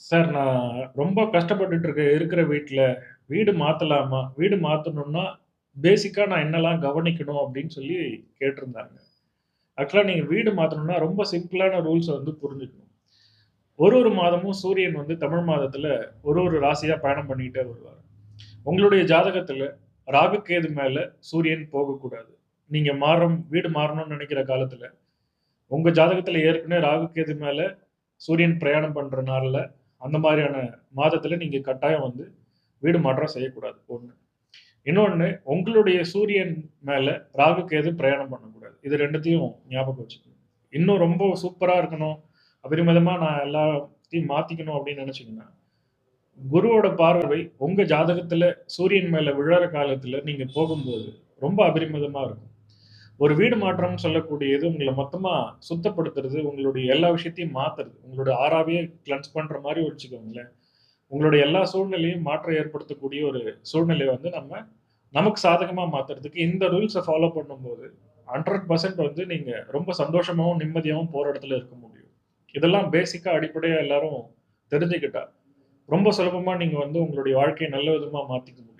Sir நான் ரொம்ப கஷ்டப்பட்டுட்டு இருக்கிற வீட்ல, வீடு மாத்தலாமா? வீடு மாத்தணும்னா, பேசிக்கா நான் என்னலாம் கவனிக்கணும் அப்படின்னு சொல்லி கேட்டிருந்தாங்க. ஆக்சுவலா நீங்க வீடு மாத்தணும்னா ரொம்ப சிம்பிளான ரூல்ஸ வந்து புரிஞ்சுக்கணும். ஒரு மாதமும் சூரியன் வந்து தமிழ் மாதத்துல ஒரு ராசியா பயணம் பண்ணிக்கிட்டே வருவாரு. உங்களுடைய ஜாதகத்துல ராகு, கேது மேல சூரியன் போகக்கூடாது. நீங்க வீடு மாறணும்னு நெனைக்கிற காலத்துல, உங்க ஜாதகத்துல ஏற்கனவே ராகு, கேது மேல சூரியன் பிரயாணம் பண்ற நாள்ல, அந்த மாரியான மாதத்துல நீங்க கட்டாயம் வந்து வீடு மாற்றம் செய்யக்கூடாது. 1. இன்னொன்னு உங்களுடைய சூரியன் மேல ராகு, கேது பிரயாணம் பண்ணக்கூடாது. இது 2த்தையும் ஞாபகம் வச்சுக்கணும். இன்னும் ரொம்ப சூப்பரா இருக்கணும், அபரிமிதமா நான் எல்லாத்தையும் மாத்திக்கணும் அப்படின்னு நெனச்சீங்கன்னா, குருவோட பார்வை உங்க ஜாதகத்துல சூரியன் மேல விழற காலத்துல நீங்க போகும்போது, ரொம்ப அபரிமிதமா இருக்கும். ஒரு வீடு மாற்றம்னு சொல்லக்கூடியது உங்கள மொத்தமா சுத்தப்படுத்துறது, உங்களுடைய எல்லா விஷயத்தையும் மாத்துறது. உங்களோட ஆறாவே கிளென்ஸ் பண்ற மாரி வச்சுக்கோங்களேன். உங்களுடைய எல்லா சூழ்நிலையும் மாற்றம் ஏற்படுத்தக்கூடிய ஒரு சூழ்நிலைய வந்து நமக்கு சாதகமா மாத்துறதுக்கு இந்த ரூல்ஸ ஃபாலோ பண்ணும்போது, 100% வந்து நீங்க ரொம்ப சந்தோஷமாவும், நிம்மதியாவும் போற இடத்துல இருக்க முடியும். இதெல்லாம் பேசிக்கா அடிப்படையா எல்லாரும் தெரிஞ்சுக்கிட்டா, ரொம்ப சுலபமா நீங்க வந்து உங்களுடைய வாழ்க்கைய நல்ல விதமா மாத்திக்க முடியும்.